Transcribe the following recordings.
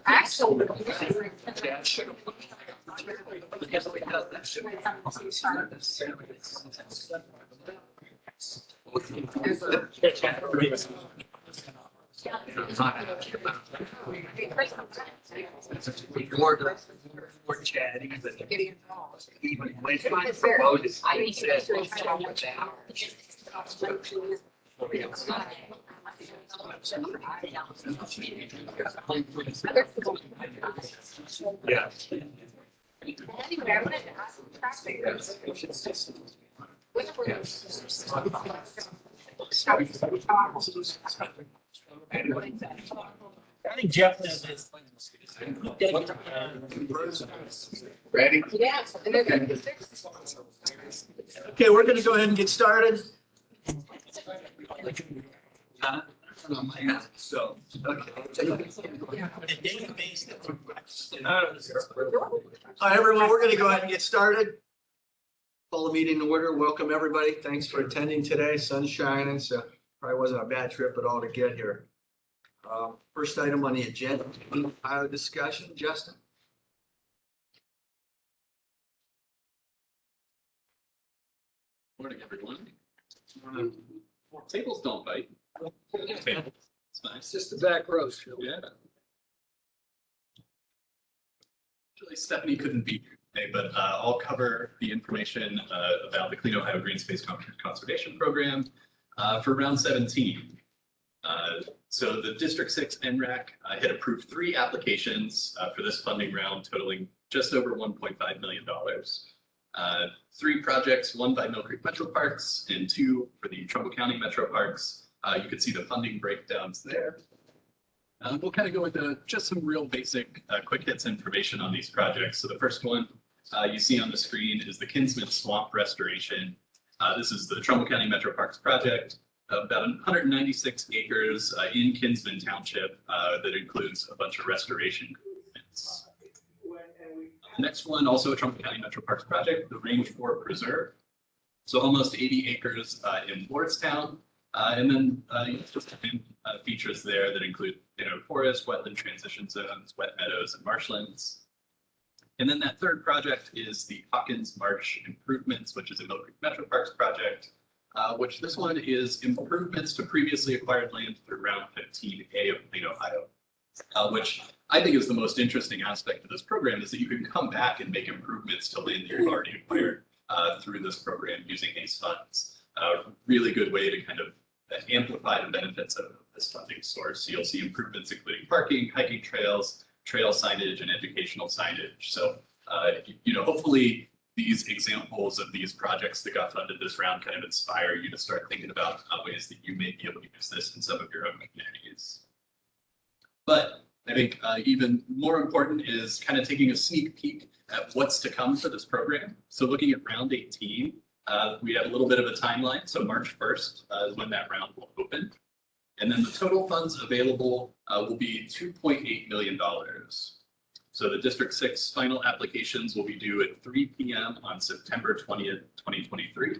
Actually. More chatty, but Getting involved. even when it's It's very- promoted, I need it to says, make sure I watch out. yeah. Anyway, I'm gonna ask some traffic. I think Jeff knows his. Ready? Yeah. And they're gonna be fixed. Okay, we're gonna go ahead and get started. So, okay. All right, everyone, we're gonna go ahead and get started. Call the meeting to order. Welcome, everybody. Thanks for attending today. Sun's shining, so probably wasn't a bad trip at all to get here. First item on the agenda, Ohio discussion. Justin? Morning, everyone. Tables don't bite. It's nice. It's just the back rows. Yeah. Actually, Stephanie couldn't be here today, but I'll cover the information about the Clean Ohio Green Space Conservation Program for round 17. So the District 6 NRAC had approved 3 applications for this funding round totaling just over $1.5 million. 3 projects, 1 by Mill Creek Metro Parks and 2 for the Trumbull County Metro Parks. You can see the funding breakdowns there. We'll kind of go into just some real basic quick hits information on these projects. So the first one you see on the screen is the Kinsman Swamp Restoration. This is the Trumbull County Metro Parks project, about 196 acres in Kinsman Township that includes a bunch of restoration improvements. The next one, also a Trumbull County Metro Parks project, the Range 4 Preserve. So almost 80 acres in Lordstown. And then just features there that include forest, wetland transition zones, wet meadows, and marshlands. And then that third project is the Hawkins Marsh Improvements, which is a Mill Creek Metro Parks project, which this one is improvements to previously acquired land through Round 15A of Clean Ohio, which I think is the most interesting aspect of this program is that you can come back and make improvements to land you've already acquired through this program using these funds. Really good way to kind of amplify the benefits of this funding source. So you'll see improvements including parking, hiking trails, trail signage, and educational signage. So, hopefully these examples of these projects that got funded this round kind of inspire you to start thinking about ways that you may be able to use this in some of your own communities. But I think even more important is kind of taking a sneak peek at what's to come for this program. So looking at round 18, we have a little bit of a timeline. So March 1st is when that round will open. And then the total funds available will be $2.8 million. So the District 6 final applications will be due at 3 p.m. on September 20th, 2023.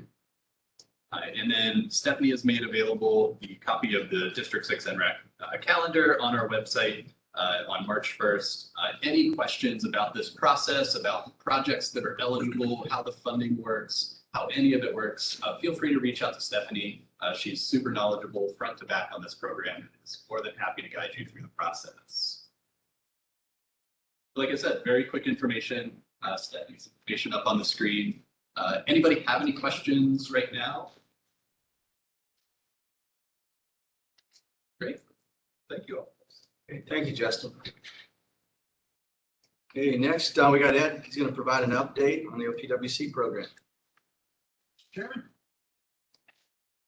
And then Stephanie has made available the copy of the District 6 NRAC calendar on our website on March 1st. Any questions about this process, about projects that are eligible, how the funding works, how any of it works, feel free to reach out to Stephanie. She's super knowledgeable front to back on this program and is more than happy to guide you through the process. Like I said, very quick information, Stephanie's information up on the screen. Anybody have any questions right now? Great, thank you all. Okay, thank you, Justin. Okay, next, we got Ed. He's going to provide an update on the OPWC program. Chairman.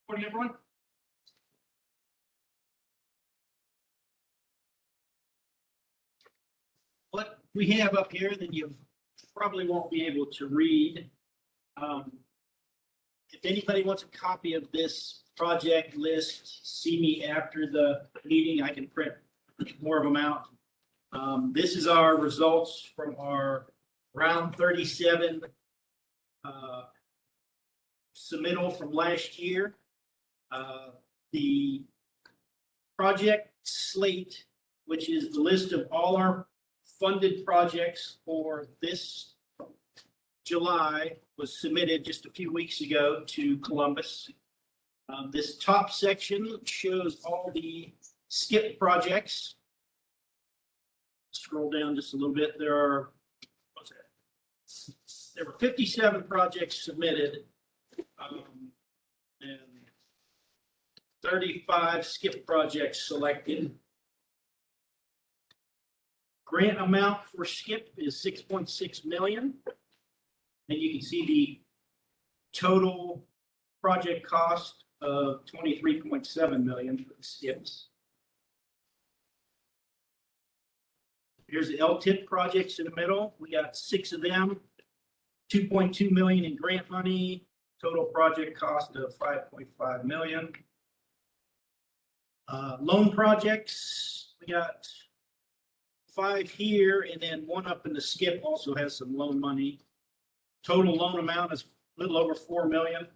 Morning, everyone. What we have up here that you probably won't be able to read. If anybody wants a copy of this project list, see me after the meeting. I can print more of them out. This is our results from our round 37 submittal from last year. The project slate, which is the list of all our funded projects for this July, was submitted just a few weeks ago to Columbus. This top section shows all the skip projects. Scroll down just a little bit. There were 57 projects submitted, and 35 skip projects selected. Grant amount for skip is 6.6 million. And you can see the total project cost of 23.7 million for the skips. Here's the LTIP projects in the middle. We got 6 of them, 2.2 million in grant money, total project cost of 5.5 million. Loan projects, we got 5 here, and then 1 up in the skip also has some loan money. Total loan amount is a little over 4 million.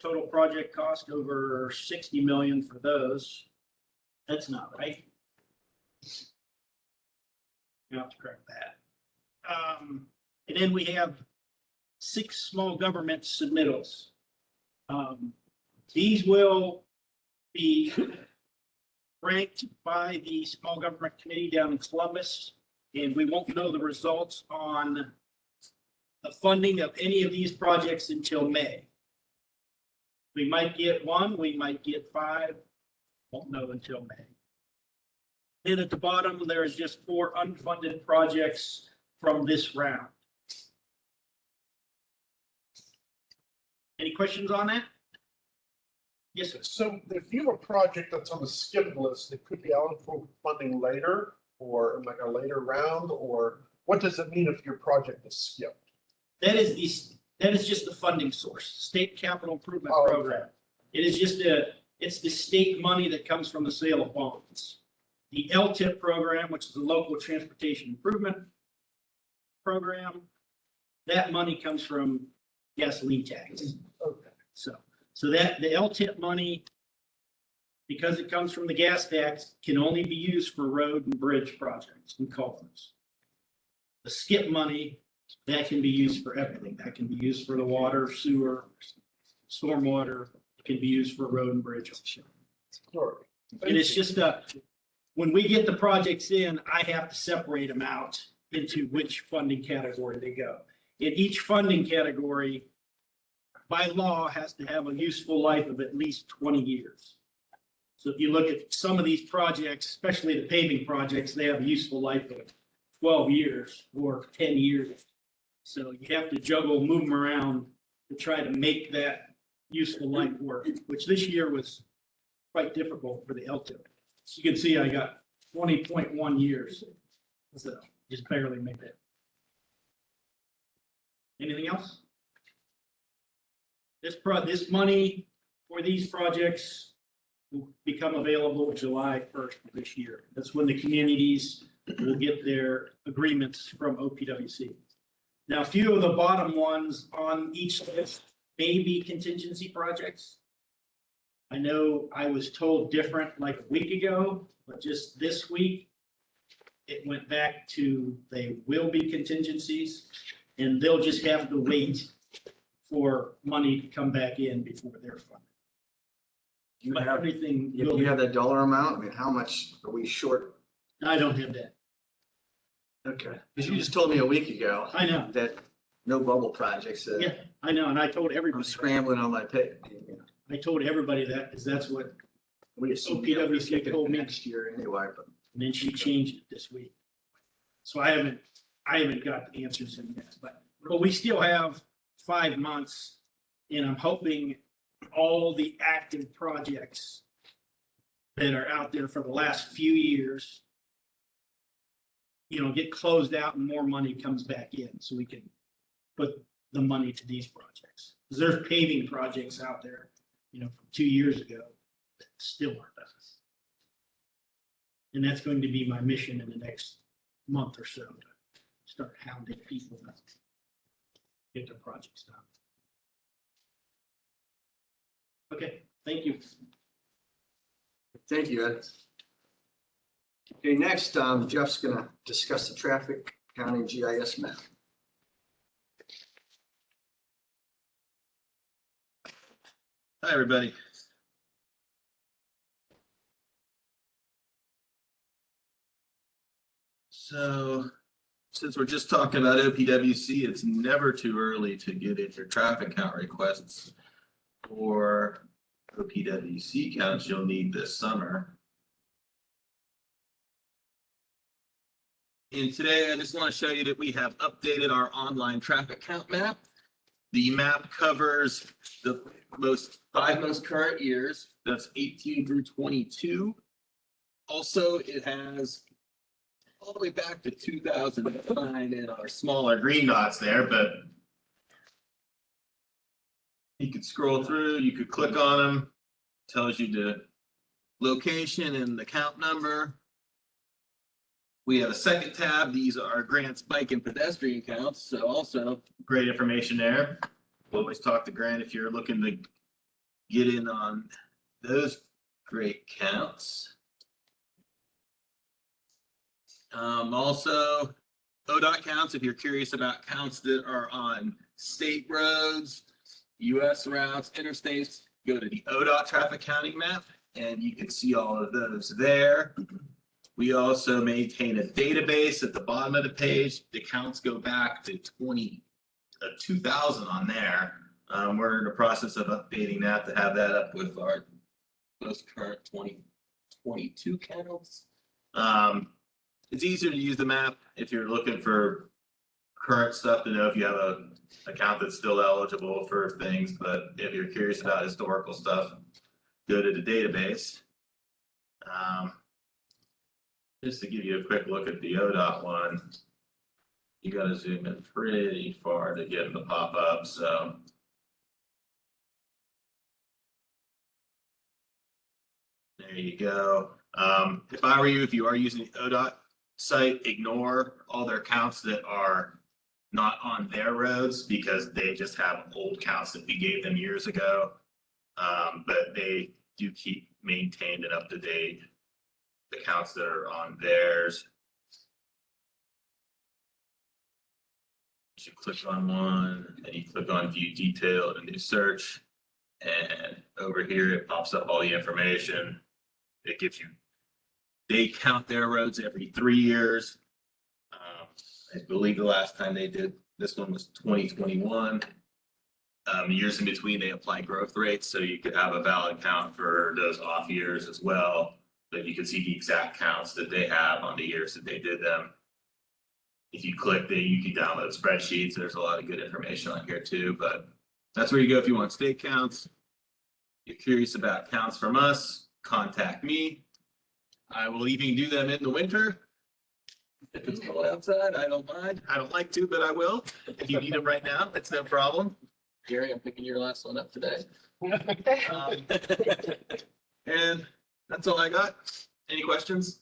Total project cost over 60 million for those. That's not right. You have to correct that. And then we have 6 small government submittals. These will be ranked by the small government committee down in Columbus, and we won't know the results on the funding of any of these projects until May. We might get 1, we might get 5, won't know until May. Then at the bottom, there is just 4 unfunded projects from this round. Any questions on that? Yes, sir. So if you have a project that's on the skip list, it could be eligible for funding later or like a later round, or what does it mean if your project is skipped? That is just the funding source, state capital improvement Oh, okay. program. It is just it's the state money that comes from the sale of bonds. The LTIP program, which is the local transportation improvement program, that money comes from gasoline tax. Okay. So that the LTIP money, because it comes from the gas tax, can only be used for road and bridge projects and culverts. The skip money, that can be used for everything. That can be used for the water, sewer, stormwater. It can be used for road and bridge. Sure. And it's just when we get the projects in, I have to separate them out into which funding category they go. In each funding category, by law, has to have a useful life of at least 20 years. So if you look at some of these projects, especially the paving projects, they have a useful life of 12 years or 10 years. So you have to juggle, move them around to try to make that useful life work, which this year was quite difficult for the LTIP. So you can see I got 20.1 years. So just barely made it. Anything else? This money for these projects will become available July 1st of this year. That's when the communities will get their agreements from OPWC. Now, a few of the bottom ones on each list may be contingency projects. I know I was told different like a week ago, but just this week, it went back to they will be contingencies, and they'll just have to wait for money to come back in before they're funded. You But have, everything, you have that dollar amount? I mean, how much are we short? I don't have that. Okay, because you just told me a week ago I know. that no bubble projects. Yeah, I know, and I told I'm everybody, scrambling on my pay. I told everybody that, because that's what, We assume OPWC told me. next year anyway, but and then she changed it this week. So I haven't got the answers in yet, but we still have 5 months, and I'm hoping all the active projects that are out there for the last few years, get closed out and more money comes back in, so we can put the money to these projects. Because there's paving projects out there, from 2 years ago that still aren't done. And that's going to be my mission in the next month or so, to start hounding people to get their projects done. Okay, thank you. Thank you, Ed. Okay, next, Jeff's gonna discuss the traffic county GIS map. Hi, everybody. So, since we're just talking about OPWC, it's never too early to get in your traffic count requests for OPWC counts you'll need this summer. And today, I just want to show you that we have updated our online traffic count map. The map covers the five most current years, that's 18 through 22. Also, it has all the way back to 2009 and our smaller green dots there, but you could scroll through, you could click on them, tells you the location and the count number. We have a second tab. These are Grant's bike and pedestrian counts, so also great information there. We'll always talk to Grant if you're looking to get in on those great counts. Also, ODOT counts, if you're curious about counts that are on state roads, US routes, interstates, go to the ODOT traffic counting map and you can see all of those there. We also maintain a database at the bottom of the page. The counts go back to 2000 on there. We're in the process of updating that to have that up with our most current 2022 counts. It's easier to use the map if you're looking for current stuff to know if you have a account that's still eligible for things, but if you're curious about historical stuff, go to the database. Just to give you a quick look at the ODOT one, you got to zoom in pretty far to get them to pop up. So there you go. If I were you, if you are using the ODOT site, ignore all their counts that are not on their roads because they just have old counts that we gave them years ago. But they do keep maintained and up to date the counts that are on theirs. You click on one and you click on view detail and do search, and over here it pops up all the information. It gives you, they count their roads every 3 years. I believe the last time they did this one was 2021. Years in between they apply growth rates, so you could have a valid count for those off years as well. But you can see the exact counts that they have on the years that they did them. If you click that, you can download spreadsheets. There's a lot of good information on here too, but that's where you go if you want state counts. If you're curious about counts from us, contact me. I will even do them in the winter. If it's cold outside, I don't mind. I don't like to, but I will. If you need them right now, it's no problem. Gary, I'm picking your last one up today. And that's all I got. Any questions?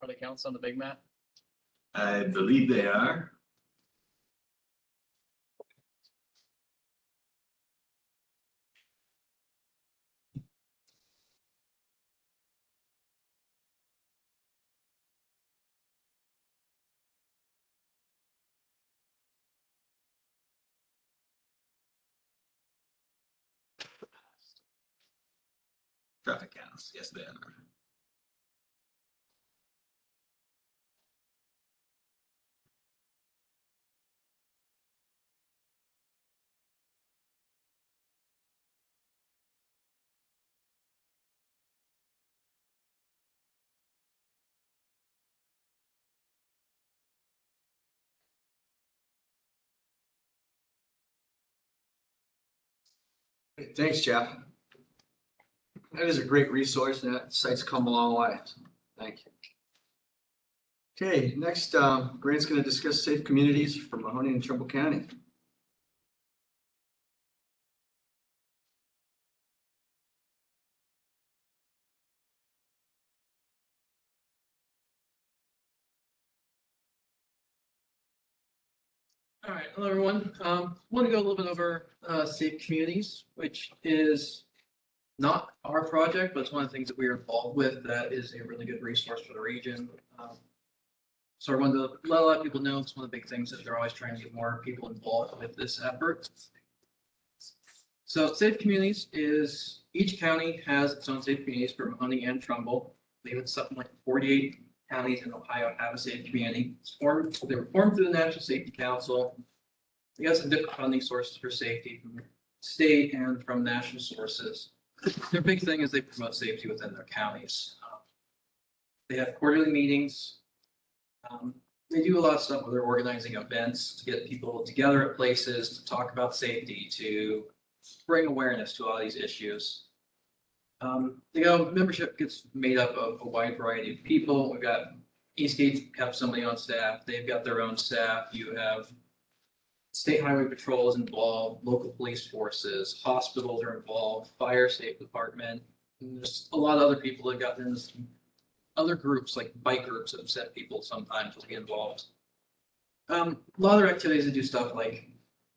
Are the counts on the big map? I believe they are. Traffic counts, yes they are. Thanks, Jeff. That is a great resource and that site's come a long way. So thank you. Okay, next, Grant's going to discuss safe communities for Mahoning and Trumbull County. All right, hello, everyone. Want to go a little bit over safe communities, which is Not our project, but it's one of the things that we are involved with that is a really good resource for the region. So I wanted to let a lot of people know, it's one of the big things that they're always trying to get more people involved with this effort. So Safe Communities is, each county has its own safe communities for Mahoney and Trumbull. I believe it's something like 48 counties in Ohio have a safe community. They were formed through the National Safety Council. They got some different funding sources for safety from the state and from national sources. Their big thing is they promote safety within their counties. They have quarterly meetings. They do a lot of stuff where they're organizing events to get people together at places to talk about safety, to bring awareness to a lot of these issues. Membership gets made up of a wide variety of people. We've got Eastgate have somebody on staff. They've got their own staff. You have state highway patrols involved, local police forces, hospitals are involved, fire safe department. And there's a lot of other people that got in this, other groups like bike groups that have sent people sometimes to get involved. A lot of their activities that do stuff like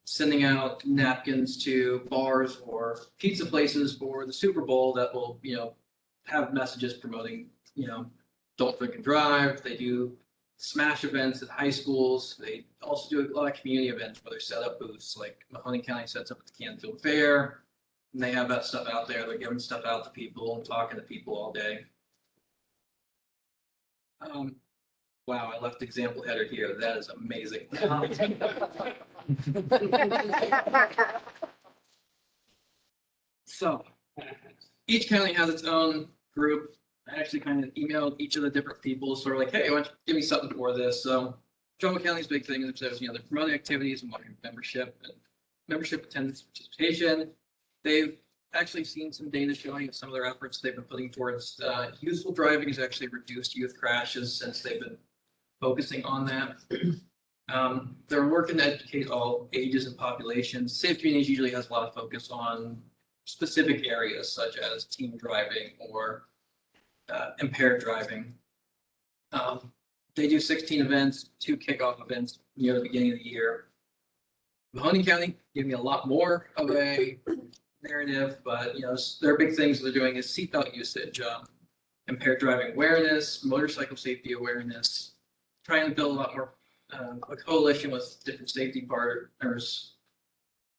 sending out napkins to bars or pizza places for the Super Bowl that will, have messages promoting, don't drink and drive. They do smash events at high schools. They also do a lot of community events where they set up booths, like Mahoney County sets up at the Canfield Fair. And they have that stuff out there. They're giving stuff out to people and talking to people all day. Wow, I left the example header here. That is amazing. So each county has its own group. I actually kind of emailed each of the different people, sort of like, hey, why don't you give me something for this? So Trumbull County's big thing is, they're promoting activities and wanting membership attendance, participation. They've actually seen some data showing some of their efforts they've been putting towards useful driving has actually reduced youth crashes since they've been focusing on that. They're working to educate all ages and populations. Safe Communities usually has a lot of focus on specific areas such as teen driving or impaired driving. They do 16 events, 2 kickoff events near the beginning of the year. Mahoney County gave me a lot more of a narrative, but their big things they're doing is seatbelt usage, impaired driving awareness, motorcycle safety awareness, trying to build a lot more a coalition with different safety partners.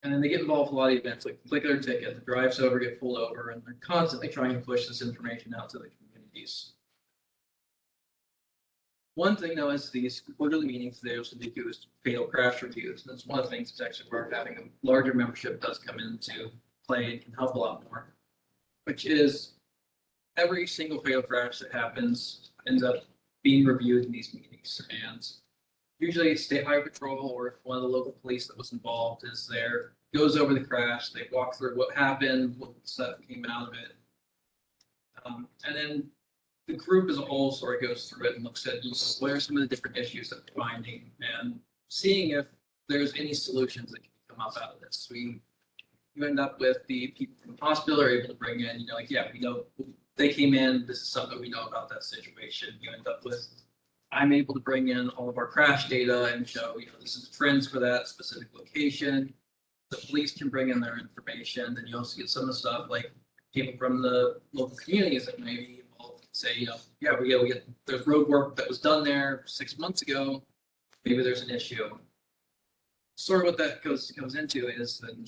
And then they get involved in a lot of events like Click Their Ticket, the drives over, get pulled over, and they're constantly trying to push this information out to the communities. One thing though is these quarterly meetings, they also do is fatal crash reviews. And that's one of the things that's actually where having a larger membership does come into play and can help a lot more, which is every single fatal crash that happens ends up being reviewed in these meetings. And usually state highway patrol or if one of the local police that was involved is there, goes over the crash, they walk through what happened, what stuff came out of it. And then the group as a whole sort of goes through it and looks at what are some of the different issues that we're finding and seeing if there's any solutions that can come up out of this. You end up with the people from the hospital are able to bring in, yeah, we know they came in, this is something we know about that situation. You end up with, I'm able to bring in all of our crash data and show, this is trends for that specific location. The police can bring in their information. Then you also get some of the stuff like people from the local communities that maybe say, yeah, we get there's road work that was done there 6 months ago. Maybe there's an issue. Sort of what that goes into is then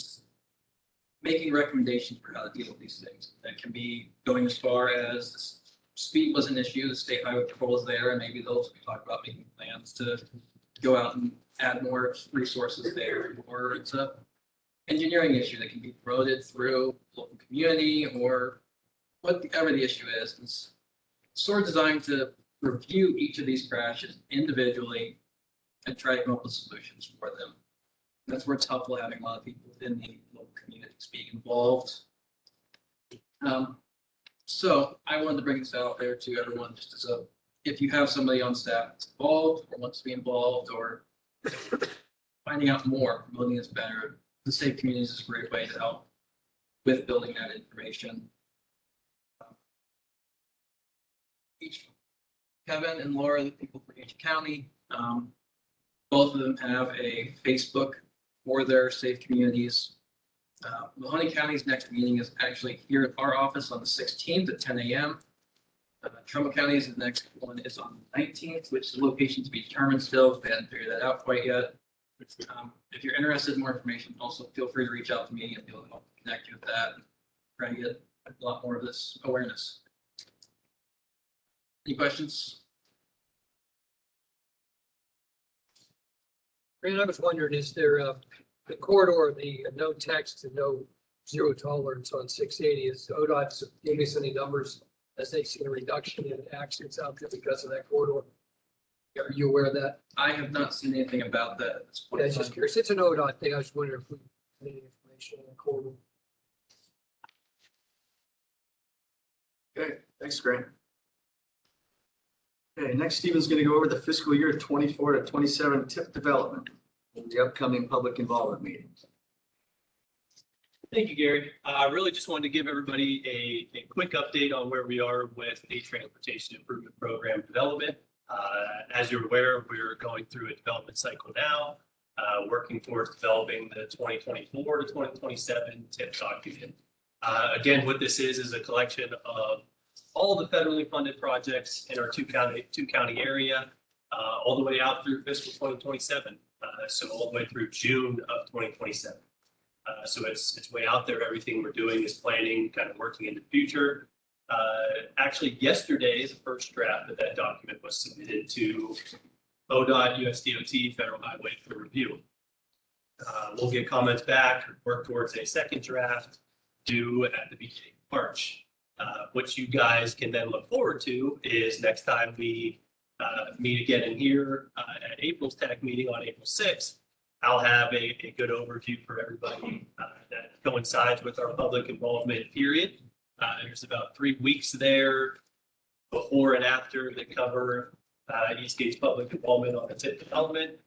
making recommendations for how to deal with these things. That can be going as far as speed was an issue, the state highway patrol is there, and maybe they'll talk about making plans to go out and add more resources there. Or it's a engineering issue that can be promoted through local community or whatever the issue is. It's sort of designed to review each of these crashes individually and try to come up with solutions for them. That's where it's helpful having a lot of people within the local communities being involved. So I wanted to bring this out there to everyone just as if you have somebody on staff that's involved or wants to be involved or finding out more, promoting this better, the Safe Communities is a great way to help with building that information. Kevin and Laura, the people for each county, both of them have a Facebook for their Safe Communities. Mahoney County's next meeting is actually here at our office on the 16th at 10 a.m. Trumbull County's next one is on the 19th, which is location to be determined still. We haven't figured that out quite yet. If you're interested in more information, also feel free to reach out to me and be able to help connect you with that. Try to get a lot more of this awareness. Any questions? Fran, I was wondering, is there the corridor, the no text and no zero tolerance on 680? Is ODOT giving us any numbers as they see a reduction in accidents out there because of that corridor? Are you aware of that? I have not seen anything about that at this point. Yeah, I was just curious. It's an ODOT thing. I was wondering if we had any information on the corridor. Okay, thanks, Grant. Okay, next Stephen's gonna go over the fiscal year 24 to 27 tip development and the upcoming public involvement meetings. Thank you, Gary. I really just wanted to give everybody a quick update on where we are with the Transportation Improvement Program development. As you're aware, we're going through a development cycle now, working towards developing the 2024 to 2027 tip document. Again, what this is a collection of all the federally funded projects in our two county area, all the way out through fiscal 2027. So all the way through June of 2027. So it's way out there. Everything we're doing is planning, kind of working in the future. Actually, yesterday, the first draft of that document was submitted to ODOT, USDOT, Federal Highway for review. We'll get comments back, work towards a second draft due at the beginning of March. What you guys can then look forward to is next time we meet again in here at April's TAC meeting on April 6th, I'll have a good overview for everybody that coincides with our public involvement period. There's about 3 weeks there before and after that cover Eastgate's public involvement on the tip development.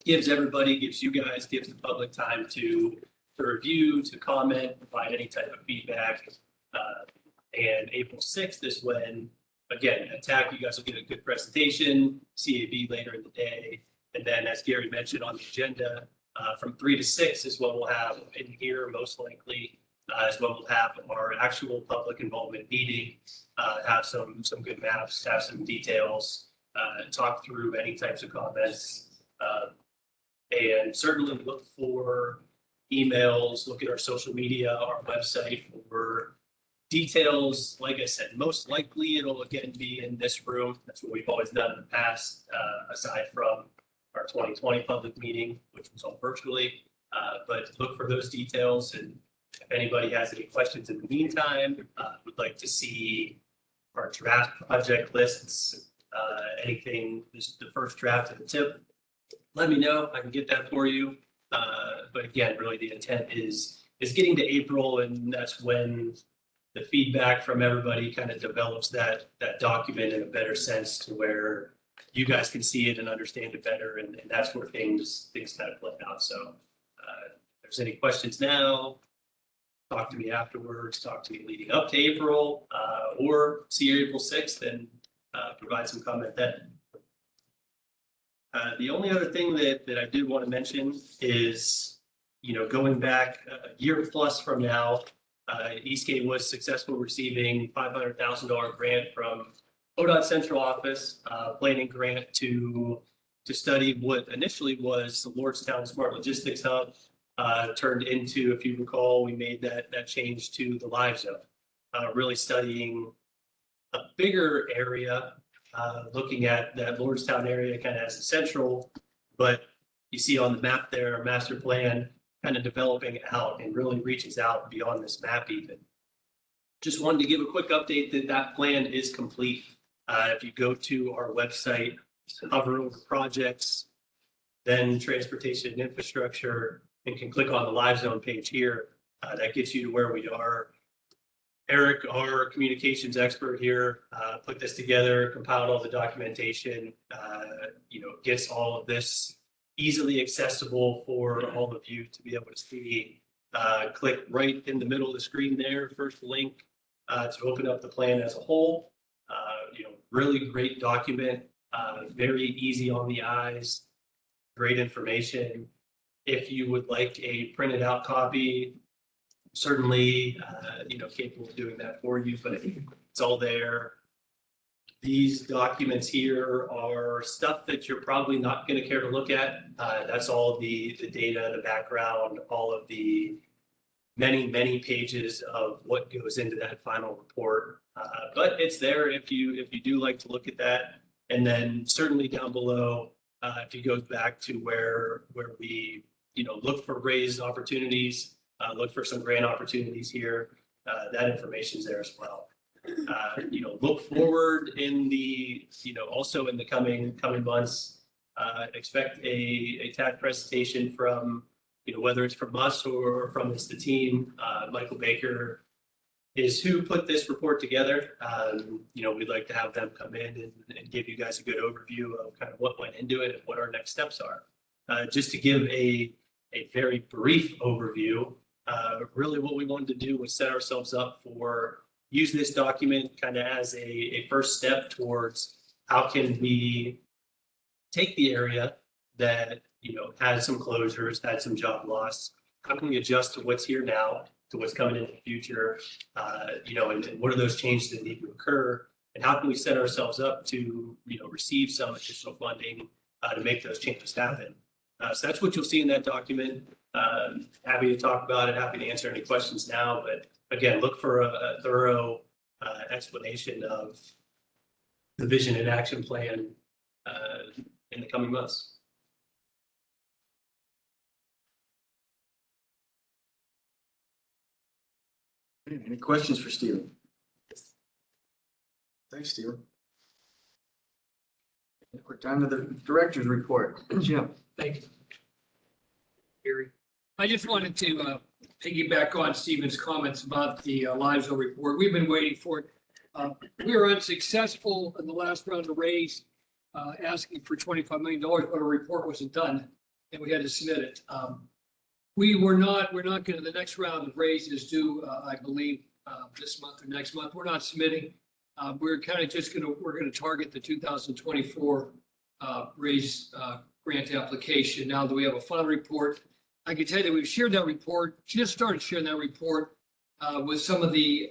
Gives you guys, gives the public time to review, to comment, provide any type of feedback. And April 6th is when, again, at TAC, you guys will get a good presentation, CAB later in the day. And then, as Gary mentioned on the agenda, from 3 to 6 is what we'll have in here, most likely, is what we'll have our actual public involvement meeting, have some good maps, have some details, talk through any types of comments. And certainly look for emails, look at our social media, our website for details. Like I said, most likely it'll again be in this room. That's what we've always done in the past, aside from our 2020 public meeting, which was all virtually. But look for those details. And if anybody has any questions in the meantime, would like to see our draft project lists, anything, this is the first draft of the tip, let me know. I can get that for you. But again, really the intent is getting to April, and that's when the feedback from everybody kind of develops that document in a better sense to where you guys can see it and understand it better. And that's where things kind of play out. So if there's any questions now, talk to me afterwards, talk to me leading up to April, or see you April 6th and provide some comment then. The only other thing that I did want to mention is, going back a year plus from now, Eastgate was successful receiving $500,000 grant from ODOT Central Office, planning grant to study what initially was the Lordstown Smart Logistics Hub, turned into, if you recall, we made that change to the Live Zone, really studying a bigger area, looking at that Lordstown area kind of as the central, but you see on the map there, master plan kind of developing out and really reaches out beyond this map even. Just wanted to give a quick update that plan is complete. If you go to our website, hover over projects, then transportation and infrastructure, and can click on the Live Zone page here, that gets you to where we are. Eric, our communications expert here, put this together, compiled all the documentation, gets all of this easily accessible for all of you to be able to see. Click right in the middle of the screen there, first link to open up the plan as a whole. Really great document, very easy on the eyes, great information. If you would like a printed out copy, certainly, capable of doing that for you, but it's all there. These documents here are stuff that you're probably not going to care to look at. That's all the data, the background, all of the many pages of what goes into that final report. But it's there if you do like to look at that. And then certainly down below, if you go back to where we look for raised opportunities, look for some grant opportunities here, that information is there as well. Look forward in the also in the coming months. Expect a TAC presentation from whether it's from us or from the team. Michael Baker is who put this report together. We'd like to have them come in and give you guys a good overview of kind of what went into it and what our next steps are. Just to give a very brief overview, really what we wanted to do was set ourselves up for use this document kind of as a first step towards how can we take the area that had some closures, had some job loss, how can we adjust to what's here now, to what's coming in the future, and what are those changes that need to occur, and how can we set ourselves up to receive some additional funding to make those changes happen. So that's what you'll see in that document. Happy to talk about it, happy to answer any questions now, but again, look for a thorough explanation of the vision and action plan in the coming months. Any questions for Stephen? Thanks, Stephen. We're down to the director's report. Jim. Thank you, Gary. I just wanted to piggyback on Stephen's comments about the Livezone report. We've been waiting for it. We were unsuccessful in the last round of raise, asking for $25 million, but a report wasn't done, and we had to submit it. We're not going to, the next round of raise is due, I believe, this month or next month. We're not submitting. We're kind of just we're going to target the 2024 raise grant application. Now that we have a final report, I can tell you that we've shared that report, just started sharing that report with some of the,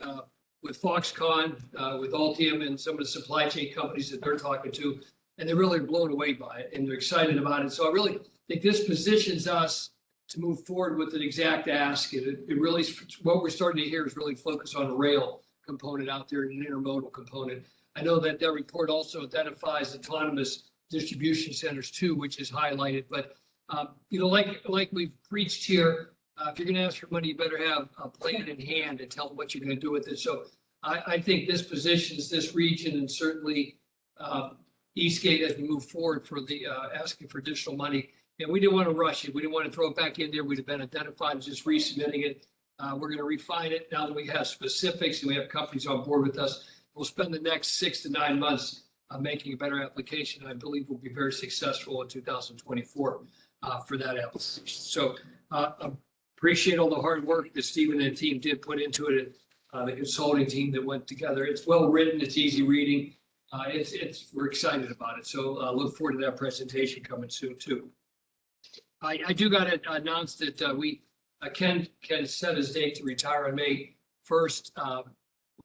with Foxconn, with Altium and some of the supply chain companies that they're talking to, and they're really blown away by it and they're excited about it. So I really think this positions us to move forward with an exact ask. It really, what we're starting to hear is really focus on a rail component out there and an intermodal component. I know that that report also identifies autonomous distribution centers too, which is highlighted, but like we've preached here, if you're going to ask for money, you better have a plan in hand and tell them what you're going to do with it. So I think this positions this region and certainly Eastgate as we move forward for the asking for additional money. And we didn't want to rush it. We didn't want to throw it back in there. We'd have been identified as just resubmitting it. We're going to refine it now that we have specifics and we have companies on board with us. We'll spend the next 6 to 9 months making a better application. I believe we'll be very successful in 2024 for that application. So appreciate all the hard work that Stephen and the team did put into it, and the consulting team that went together. It's well written. It's easy reading. We're excited about it. So look forward to that presentation coming soon too. I do got to announce that Ken set his date to retire on May 1st.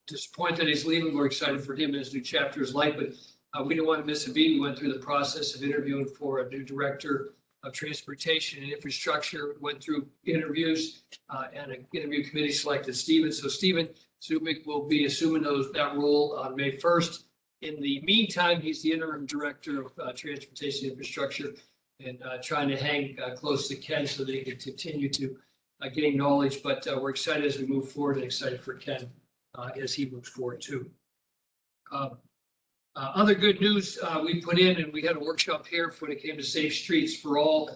Disappointed that he's leaving. We're excited for him and his new chapter of his life, but we didn't want to miss a beat. We went through the process of interviewing for a new director of transportation and infrastructure, went through interviews and an interview committee selected Stephen. So Stephen Zubik will be assuming that role on May 1st. In the meantime, he's the interim director of transportation infrastructure and trying to hang close to Ken so that he can continue to gain knowledge. But we're excited as we move forward and excited for Ken as he moves forward too. Other good news we put in, and we had a workshop here when it came to Safe Streets for All,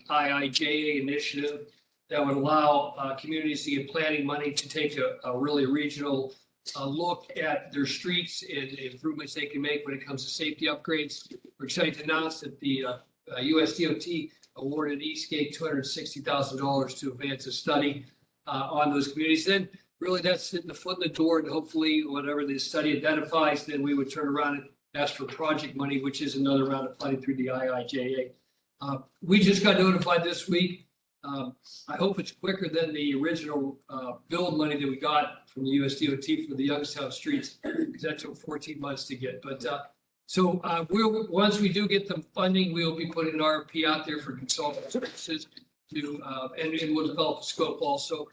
IIJA initiative that would allow communities to get planning money to take a really regional look at their streets and improvements they can make when it comes to safety upgrades. We're excited to announce that the USDOT awarded Eastgate $260,000 to advance a study on those communities. Then really that's hitting the foot in the door, and hopefully whatever the study identifies, then we would turn around and ask for project money, which is another round of funding through the IIJA. We just got notified this week I hope it's quicker than the original build money that we got from the USDOT for the Youngstown streets, because that took 14 months to get. But once we do get the funding, we'll be putting an RFP out there for consultant services to, and we'll develop a scope also,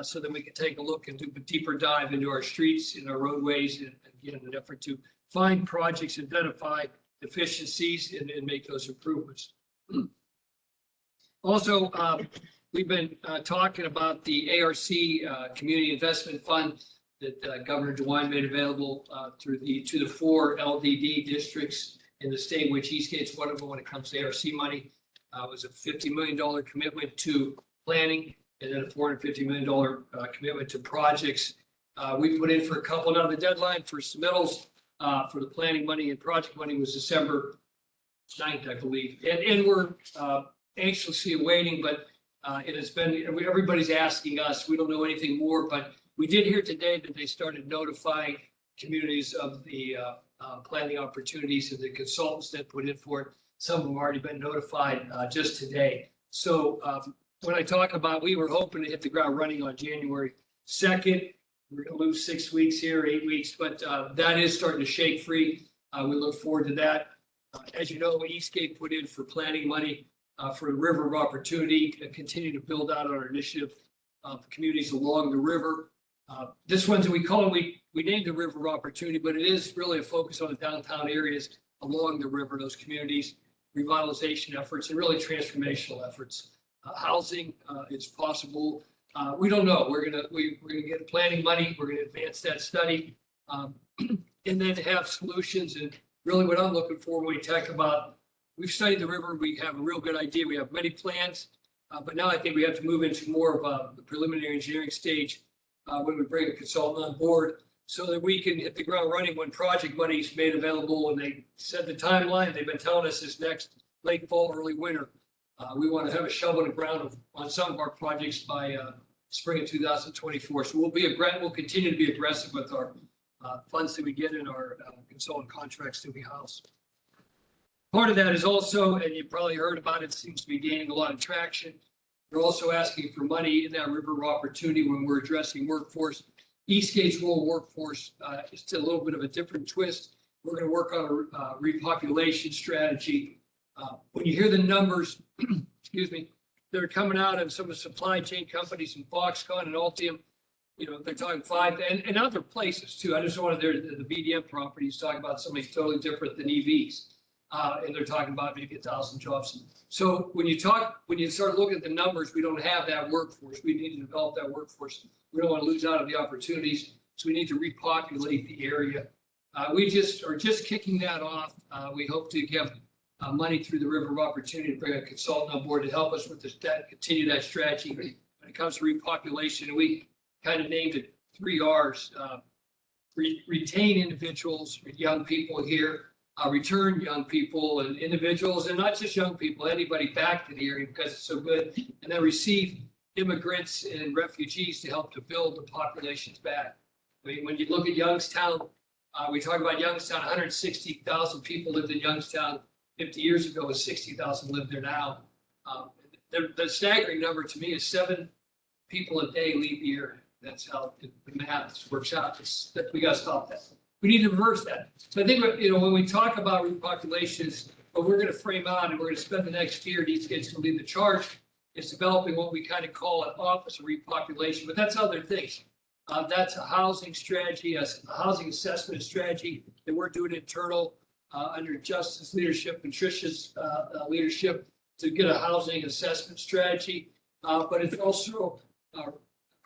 so that we can take a look and do a deeper dive into our streets and our roadways, and again, an effort to find projects, identify deficiencies, and make those improvements. Also, we've been talking about the ARC Community Investment Fund that Governor DeWine made available to the 4 LDD districts in the state, which Eastgate's one of them when it comes to ARC money. It was a $50 million commitment to planning, and then a $450 million commitment to projects. We put in for a couple. Now the deadline for submittals for the planning money and project money was December 9th, I believe. And we're anxiously awaiting, but it has been, everybody's asking us, we don't know anything more, but we did hear today that they started notifying communities of the planning opportunities and the consultants that put in for it. Some of them have already been notified just today. So when I talk about, we were hoping to hit the ground running on January 2nd. We're going to lose 6 weeks here, 8 weeks, but that is starting to shake free. We look forward to that. As you know, Eastgate put in for planning money for the River of Opportunity and continue to build out our initiative of communities along the river. This one's, we call it, we named the River of Opportunity, but it is really a focus on the downtown areas along the river, those communities, revitalization efforts, and really transformational efforts. Housing is possible. We don't know. We're gonna get planning money. We're gonna advance that study, and then have solutions. And really, what I'm looking for when we talk about, we've studied the river. We have a real good idea. We have many plans, but now I think we have to move into more of the preliminary engineering stage when we bring a consultant on board, so that we can hit the ground running when project money is made available. And they set the timeline. They've been telling us this next late fall, early winter. We want to have a shovel in the ground on some of our projects by spring of 2024. So we'll continue to be aggressive with our funds that we get in our consultant contracts that we house. Part of that is also, and you probably heard about it, seems to be gaining a lot of traction. We're also asking for money in that River of Opportunity when we're addressing workforce. Eastgate's role workforce is a little bit of a different twist. We're going to work on a repopulation strategy. When you hear the numbers, excuse me, that are coming out of some of the supply chain companies in Foxconn and Altium, they're talking 5 and other places too. I just wanted the BDM properties talking about something totally different than EVs. And they're talking about maybe 1,000 jobs. So when you start looking at the numbers, we don't have that workforce. We need to develop that workforce. We don't want to lose out on the opportunities. So we need to repopulate the area. We are just kicking that off. We hope to get money through the River of Opportunity to bring a consultant on board to help us with continue that strategy when it comes to repopulation. We kind of named it 3 R's: retain individuals, young people here, return young people and individuals, and not just young people, anybody back to the area because it's so good, and then receive immigrants and refugees to help to build the populations back. I mean, when you look at Youngstown, we talk about Youngstown, 160,000 people lived in Youngstown 50 years ago, and 60,000 live there now. The staggering number to me is 7 people a day leave the area. That's how the math works out. We got to stop that. We need to reverse that. So I think, when we talk about repopulations, what we're going to frame out and we're going to spend the next year, Eastgate's going to lead the charge, is developing what we kind of call an office of repopulation. But that's other things. That's a housing strategy, a housing assessment strategy that we're doing internal under Justin's leadership and Tricia's leadership to get a housing assessment strategy. But it's also a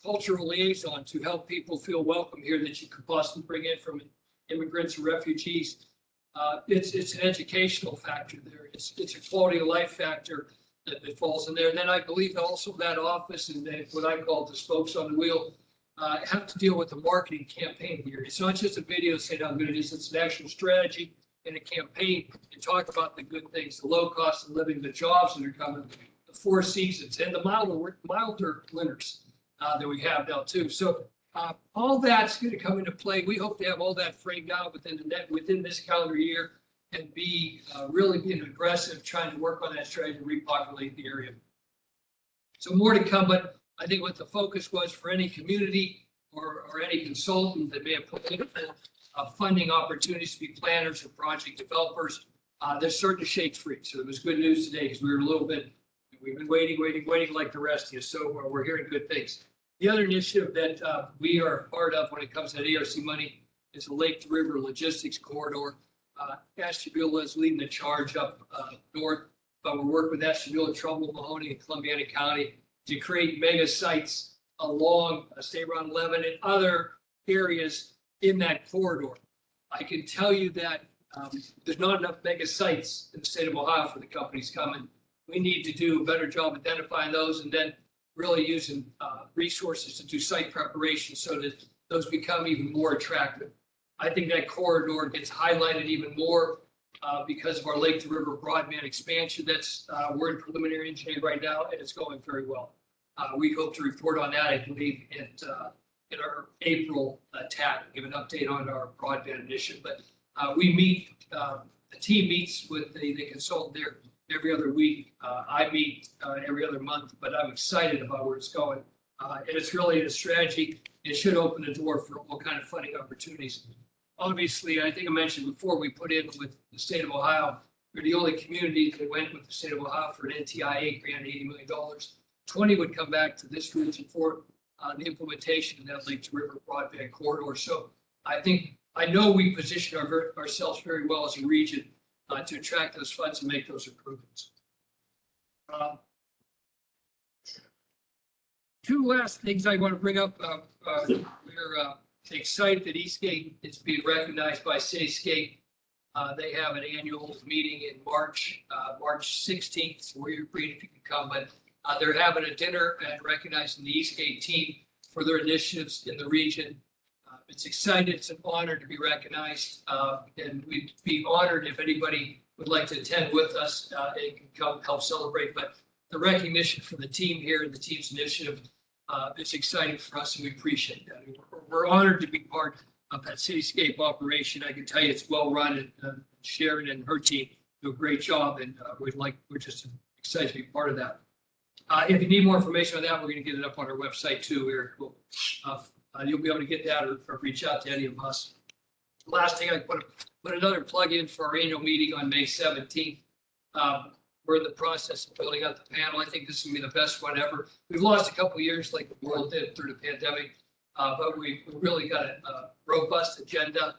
cultural liaison to help people feel welcome here that you could possibly bring in from immigrants or refugees. It's an educational factor there. It's a quality of life factor that falls in there. And then I believe also that office and what I call the spokes on the wheel have to deal with the marketing campaign here. It's not just a video saying how good it is. It's an actual strategy and a campaign to talk about the good things, the low cost of living, the jobs that are coming, the 4 seasons, and the milder winters that we have now too. So all that's going to come into play. We hope to have all that framed out within this calendar year and really being aggressive, trying to work on that strategy to repopulate the area. So more to come, but I think what the focus was for any community or any consultant that may have put in funding opportunities to be planners or project developers, they're starting to shake free. So it was good news today because we were a little bit, we've been waiting like the rest of you. So we're hearing good things. The other initiative that we are part of when it comes to ERC money is the Lake to River Logistics Corridor. Ashtabula is leading the charge up north, but we're working with Ashtabula, Trumbull, Mahoney, and Columbiana County to create mega sites along State Route 11 and other areas in that corridor. I can tell you that there's not enough mega sites in the state of Ohio for the companies coming. We need to do a better job identifying those and then really using resources to do site preparation so that those become even more attractive. I think that corridor gets highlighted even more because of our Lake to River broadband expansion. That's we're in preliminary engineering right now, and it's going very well. We hope to report on that, I believe, in our April TAC, give an update on our broadband initiative. But we meet, the team meets with the consultant there every other week. I meet every other month, but I'm excited about where it's going. And it's really a strategy. It should open the door for all kind of funding opportunities. Obviously, I think I mentioned before, we put in with the state of Ohio. We're the only community that went with the state of Ohio for an NTIA grant, $80 million. 20 would come back to this region for the implementation of that Lake to River broadband corridor. So I know we position ourselves very well as a region to attract those funds and make those improvements. Two last things I want to bring up. We're excited that Eastgate is being recognized by Cityscape. They have an annual meeting in March 16th. So we're free if you can come, but they're having a dinner and recognizing the Eastgate team for their initiatives in the region. It's exciting. It's an honor to be recognized, and we'd be honored if anybody would like to attend with us and can come help celebrate. But the recognition from the team here and the team's initiative is exciting for us, and we appreciate that. We're honored to be part of that Cityscape operation. I can tell you it's well run, and Sharon and her team do a great job, and we're just excited to be part of that. If you need more information on that, we're going to get it up on our website too, Eric. You'll be able to get that or reach out to any of us. Last thing, I put another plug in for our annual meeting on May 17th. We're in the process of building out the panel. I think this will be the best one ever. We've lost a couple of years like the world did through the pandemic, but we really got a robust agenda.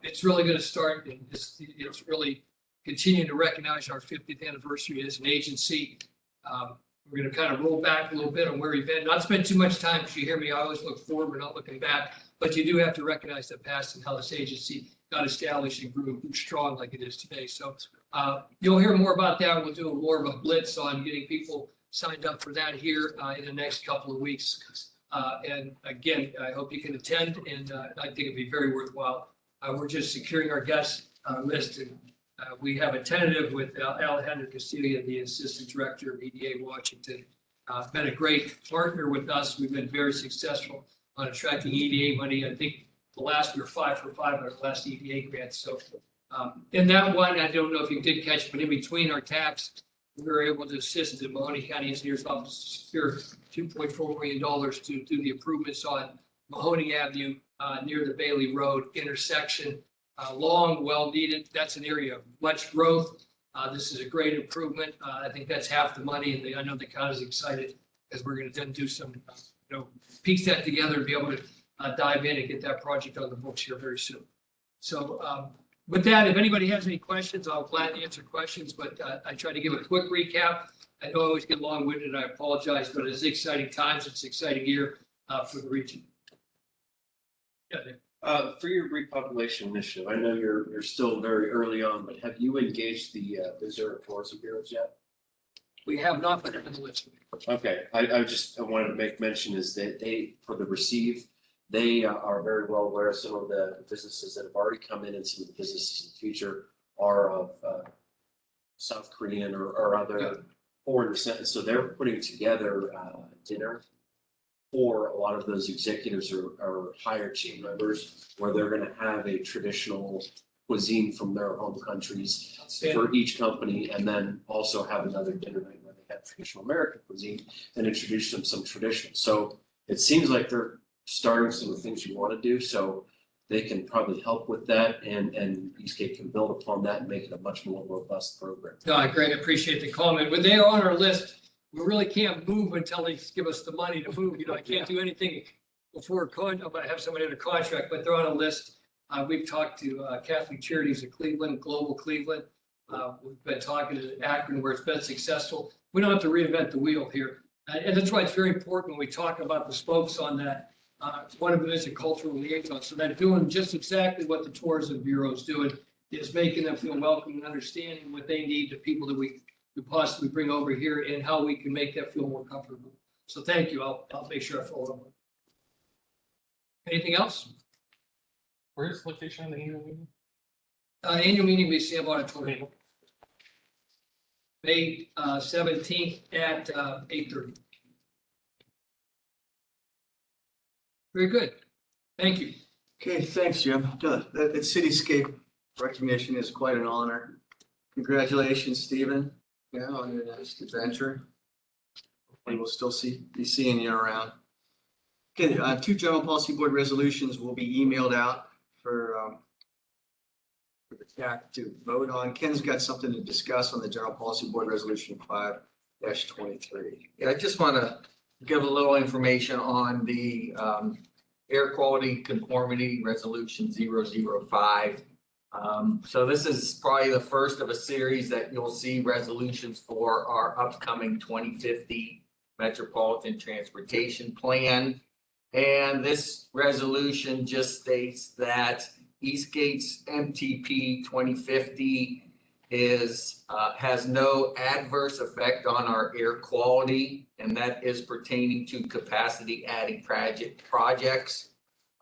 It's really going to start and it's really continue to recognize our 50th anniversary as an agency. We're going to kind of roll back a little bit on where we've been. Not spend too much time because you hear me, I always look forward, we're not looking back. But you do have to recognize the past and how this agency got established and grew strong like it is today. So you'll hear more about that. We'll do more of a blitz on getting people signed up for that here in the next couple of weeks. And again, I hope you can attend, and I think it'd be very worthwhile. We're just securing our guest list, and we have a tentative with Alejandro Castillo, the Assistant Director of EDA Washington. Been a great partner with us. We've been very successful on attracting EDA money. I think we were 5 for 5 on our last EDA grant. So in that one, I don't know if you did catch, but in between our tax, we were able to assist the Mahoney County Engineers Office to secure $2.4 million to do the improvements on Mahoney Avenue near the Bailey Road intersection. Long, well needed. That's an area of much growth. This is a great improvement. I think that's half the money, and I know the county is excited because we're going to then do some, piece that together and be able to dive in and get that project on the books here very soon. So with that, if anybody has any questions, I'll gladly answer questions, but I try to give a quick recap. I know I always get long-winded, I apologize, but it's exciting times. It's an exciting year for the region. Yeah, Dave. For your repopulation initiative, I know you're still very early on, but have you engaged the Missouri Tourism Bureaus yet? We have not been on the list. Okay, I wanted to make mention is that for the receive, they are very well aware of some of the businesses that have already come in, and some of the businesses in the future are of South Korean or other foreign descent. So they're putting together dinner for a lot of those executives or higher team members, where they're going to have a traditional cuisine from their home countries for each company, and then also have another dinner night where they had traditional American cuisine and introduce them some tradition. So it seems like they're starting some of the things you want to do, so they can probably help with that, and Eastgate can build upon that and make it a much more robust program. No, I greatly appreciate the comment. When they are on our list, we really can't move until they give us the money to move. You know, I can't do anything before I have somebody under contract, but they're on a list. We've talked to Catholic Charities of Cleveland, Global Cleveland. We've been talking to Akron where it's been successful. We don't have to reinvent the wheel here. And that's why it's very important when we talk about the spokes on that. One of them is a cultural liaison. So they're doing just exactly what the Tourism Bureau is doing, is making them feel welcome and understanding what they need, the people that we possibly bring over here, and how we can make that feel more comfortable. So thank you. I'll make sure I follow up. Anything else? Where's the location of the annual meeting? Annual meeting, we see about a May 17th at 8:30. Very good. Thank you. Okay, thanks, Jim. That cityscape recognition is quite an honor. Congratulations, Stephen, on your next adventure. We will still be seeing you around. Okay, 2 general policy board resolutions will be emailed out for the TAC to vote on. Ken's got something to discuss on the general policy board resolution 5-23. Yeah, I just want to give a little information on the air quality conformity resolution 005. So this is probably the first of a series that you'll see resolutions for our upcoming 2050 Metropolitan Transportation Plan. And this resolution just states that Eastgate's MTP 2050 has no adverse effect on our air quality, and that is pertaining to capacity adding projects.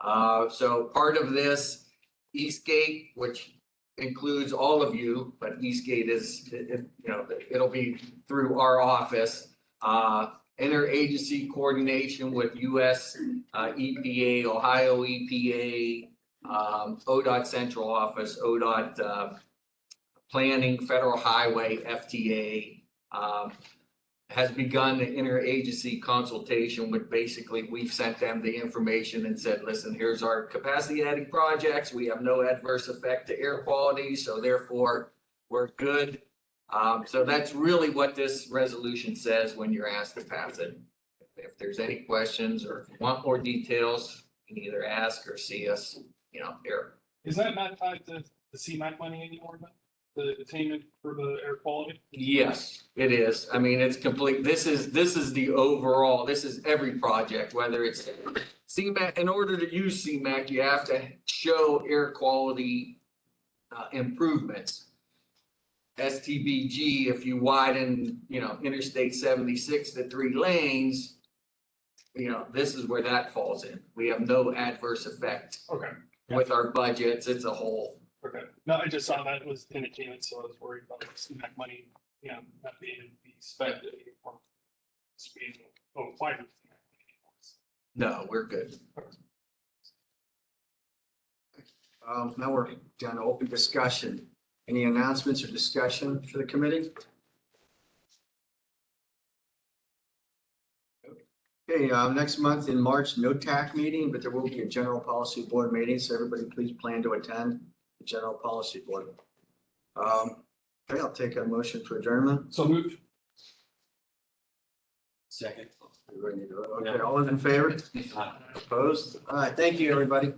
So part of this, Eastgate, which includes all of you, but Eastgate is, it'll be through our office. Interagency coordination with US EPA, Ohio EPA, ODOT Central Office, ODOT Planning, Federal Highway, FTA, has begun the interagency consultation, with basically we've sent them the information and said, listen, here's our capacity adding projects. We have no adverse effect to air quality, so therefore we're good. So that's really what this resolution says when you're asked to pass it. If there's any questions or if you want more details, you can either ask or see us, here. Is that not tied to the CMAQ money anymore, the attainment for the air quality? Yes, it is. I mean, it's complete. This is the overall, this is every project, whether it's CMAQ. In order to use CMAQ, you have to show air quality improvements. STBG, if you widen, Interstate 76 to 3 lanes, this is where that falls in. We have no adverse effect Okay, with our budgets. It's a whole. okay. No, I just saw that it was in attainment, so I was worried about the CMAQ money, not being able to be spent anymore. It's being applied with CMAQ money anymore. No, we're good. Now we're down to open discussion. Any announcements or discussion for the committee? Okay, next month in March, no TAC meeting, but there will be a general policy board meeting, so everybody please plan to attend the general policy board. Okay, I'll take a motion for adjournment. So moved. Second. Okay, all those in favor? Opposed? All right, thank you, everybody.